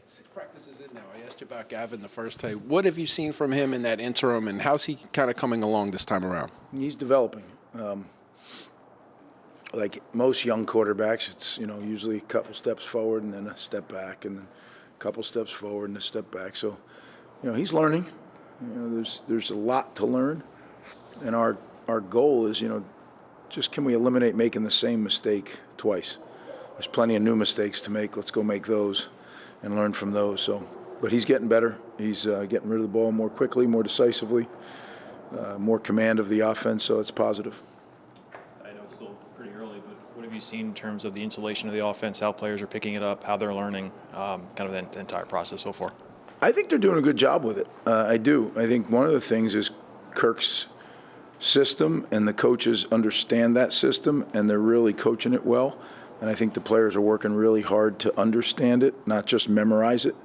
6 practices in now. I asked you about Gavin the first day. What have you seen from him in that interim, and how's he kind of coming along this time around? He's developing. Like most young quarterbacks, it's usually a couple steps forward and then a step back, and then a couple steps forward and a step back. So, he's learning. There's a lot to learn, and our goal is just can we eliminate making the same mistake twice? There's plenty of new mistakes to make. Let's go make those and learn from those. So, but he's getting better. He's getting rid of the ball more quickly, more decisively, more command of the offense. So it's positive. I know it's still pretty early, but what have you seen in terms of the insulation of the offense, how players are picking it up, how they're learning, kind of the entire process so far? I think they're doing a good job with it. I do. I think one of the things is Kirk's system, and the coaches understand that system, and they're really coaching it well. And I think the players are working really hard to understand it, not just memorize it.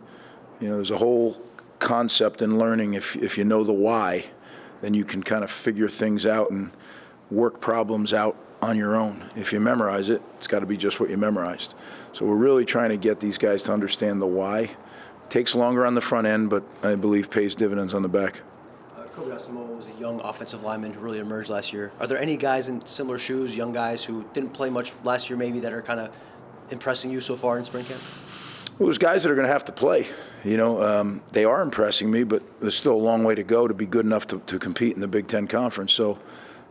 There's a whole concept in learning. If you know the why, then you can kind of figure things out and work problems out on your own. If you memorize it, it's got to be just what you memorized. So we're really trying to get these guys to understand the why. Takes longer on the front end, but I believe pays dividends on the back. Kobe Asamoah was a young offensive lineman who really emerged last year. Are there any guys in similar shoes, young guys who didn't play much last year maybe, that are kind of impressing you so far in spring camp? Well, there's guys that are going to have to play. They are impressing me, but there's still a long way to go to be good enough to compete in the Big Ten Conference. So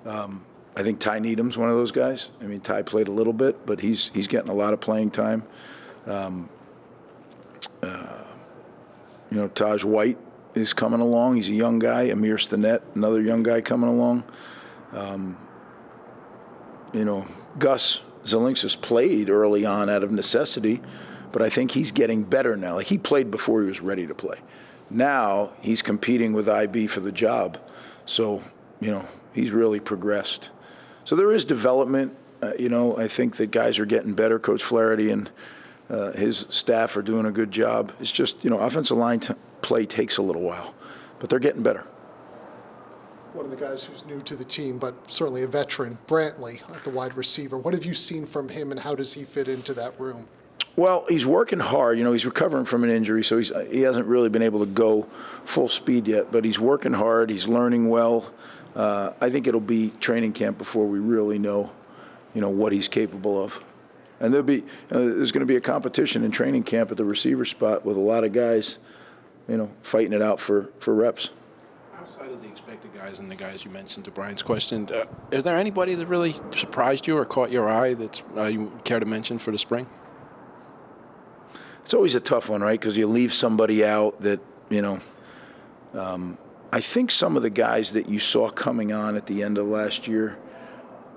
I think Ty Needham's one of those guys. I mean, Ty played a little bit, but he's getting a lot of playing time. Taj White is coming along. He's a young guy. Amir Stinnett, another young guy coming along. Gus Zalinksis played early on out of necessity, but I think he's getting better now. Like, he played before he was ready to play. Now he's competing with IB for the job. So, he's really progressed. So there is development. I think that guys are getting better. Coach Flaherty and his staff are doing a good job. It's just, offensive line play takes a little while, but they're getting better. One of the guys who's new to the team, but certainly a veteran, Brantley, at the wide receiver. What have you seen from him, and how does he fit into that room? Well, he's working hard. He's recovering from an injury, so he hasn't really been able to go full speed yet, but he's working hard. He's learning well. I think it'll be training camp before we really know, what he's capable of. And there's going to be a competition in training camp at the receiver spot with a lot of guys, fighting it out for reps. Outside of the expected guys and the guys you mentioned to Brian's question, is there anybody that really surprised you or caught your eye that you care to mention for the spring? It's always a tough one, right? Because you leave somebody out that, I think some of the guys that you saw coming on at the end of last year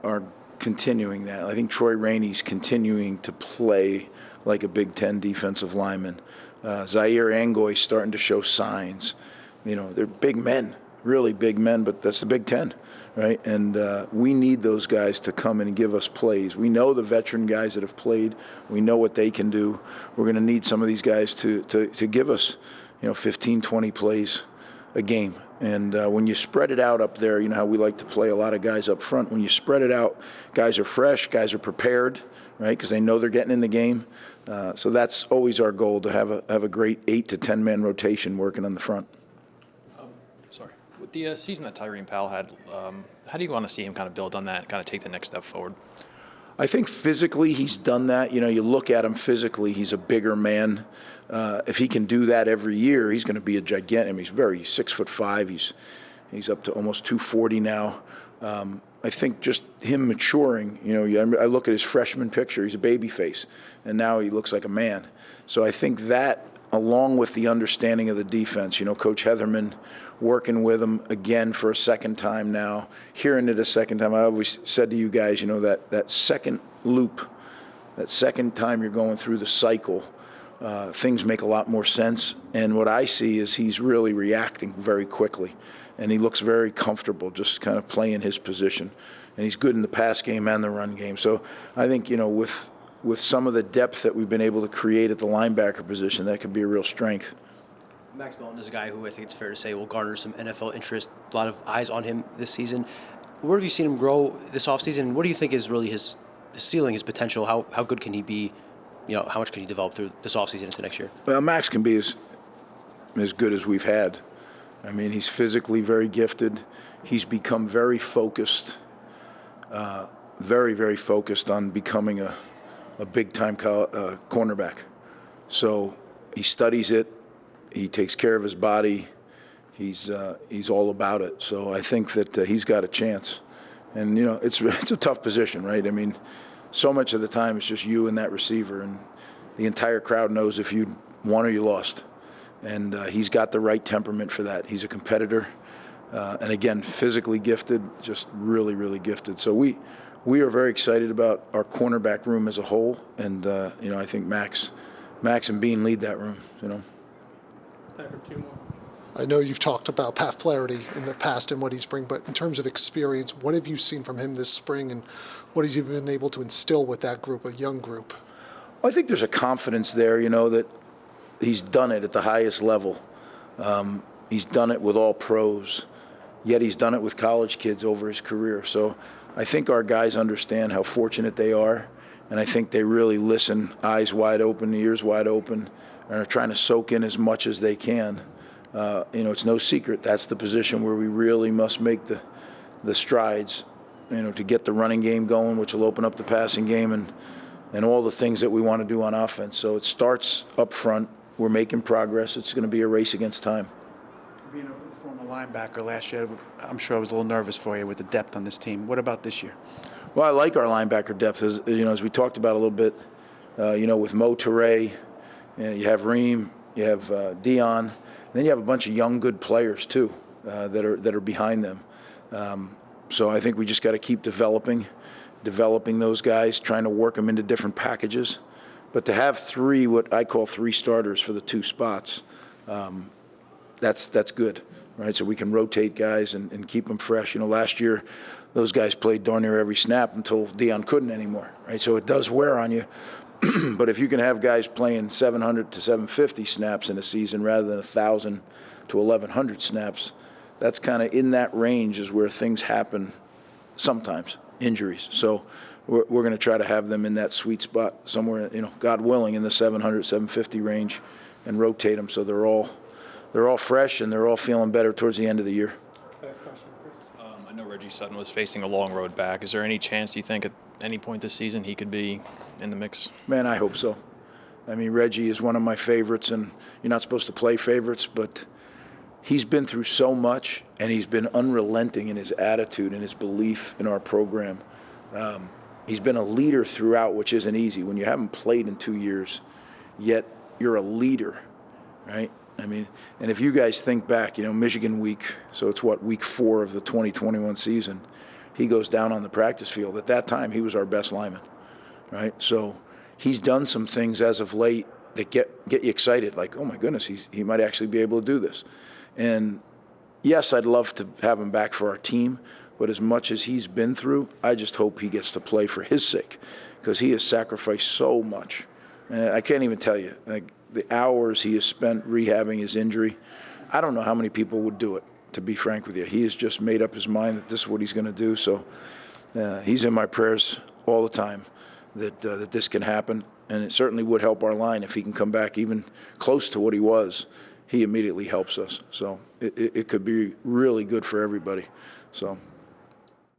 are continuing that. I think Troy Rainey's continuing to play like a Big Ten defensive lineman. Zaire Angoy's starting to show signs. They're big men, really big men, but that's the Big Ten, right? And we need those guys to come in and give us plays. We know the veteran guys that have played. We know what they can do. We're going to need some of these guys to give us, 15, 20 plays a game. And when you spread it out up there, how we like to play a lot of guys up front. When you spread it out, guys are fresh, guys are prepared, right? Because they know they're getting in the game. So that's always our goal, to have a great 8 to 10 man rotation working on the front. With the season that Tyreen Powell had, how do you want to see him kind of build on that and kind of take the next step forward? I think physically he's done that. You look at him physically, he's a bigger man. If he can do that every year, he's going to be a gigantic. He's 6'5". He's up to almost 240 now. I think just him maturing. I look at his freshman picture. He's a baby face, and now he looks like a man. So I think that, along with the understanding of the defense, Coach Heatherman working with him again for a second time now, hearing it a second time. I always said to you guys, that second loop, that second time you're going through the cycle, things make a lot more sense. And what I see is he's really reacting very quickly, and he looks very comfortable just kind of playing his position. And he's good in the pass game and the run game. So I think, with some of the depth that we've been able to create at the linebacker position, that could be a real strength. Max Melton is a guy who I think it's fair to say will garner some NFL interest, a lot of eyes on him this season. Where have you seen him grow this offseason? What do you think is really his ceiling, his potential? How good can he be, how much could he develop through this offseason into next year? Well, Max can be as good as we've had. I mean, he's physically very gifted. He's become very focused, very, very focused on becoming a big-time cornerback. So he studies it. He takes care of his body. He's all about it. So I think that he's got a chance. And, it's a tough position, right? I mean, so much of the time it's just you and that receiver, and the entire crowd knows if you won or you lost. And he's got the right temperament for that. He's a competitor. And again, physically gifted, just really, really gifted. So we are very excited about our cornerback room as a whole. And, I think Max and Bean lead that room, Time for two more. I know you've talked about Pat Flaherty in the past and what he's bring, but in terms of experience, what have you seen from him this spring, and what has he been able to instill with that group, a young group? Well, I think there's a confidence there, that he's done it at the highest level. He's done it with all pros, yet he's done it with college kids over his career. So I think our guys understand how fortunate they are, and I think they really listen, eyes wide open, ears wide open, and are trying to soak in as much as they can. It's no secret that's the position where we really must make the strides, to get the running game going, which will open up the passing game and all the things that we want to do on offense. So it starts up front. We're making progress. It's going to be a race against time. Being a former linebacker last year, I'm sure I was a little nervous for you with the depth on this team. What about this year? Well, I like our linebacker depth, as we talked about a little bit. With Mo Toure, you have Reem, you have Dion. Then you have a bunch of young, good players too that are behind them. So I think we just got to keep developing those guys, trying to work them into different packages. But to have what I call three starters for the two spots, that's good, right? So we can rotate guys and keep them fresh. Last year those guys played darn near every snap until Dion couldn't anymore, right? So it does wear on you. But if you can have guys playing 700 to 750 snaps in a season rather than 1,000 to 1,100 snaps, that's kind of in that range is where things happen sometimes, injuries. So we're going to try to have them in that sweet spot somewhere, God willing, in the 700, 750 range, and rotate them so they're all fresh and they're all feeling better towards the end of the year. Last question, Chris. I know Reggie Sutton was facing a long road back. Is there any chance you think at any point this season he could be in the mix? Man, I hope so. I mean, Reggie is one of my favorites, and you're not supposed to play favorites, but he's been through so much, and he's been unrelenting in his attitude and his belief in our program. He's been a leader throughout, which isn't easy. When you haven't played in 2 years, yet you're a leader, right? I mean, and if you guys think back, Michigan week, so it's week 4 of the 2021 season, he goes down on the practice field. At that time, he was our best lineman, right? So he's done some things as of late that get you excited, like, oh my goodness, he might actually be able to do this. And yes, I'd love to have him back for our team, but as much as he's been through, I just hope he gets to play for his sake, because he has sacrificed so much. And I can't even tell you, like, the hours he has spent rehabbing his injury. I don't know how many people would do it, to be frank with you. He has just made up his mind that this is what he's going to do. So he's in my prayers all the time that this can happen. And it certainly would help our line if he can come back even close to what he was. He immediately helps us. So it could be really good for everybody. So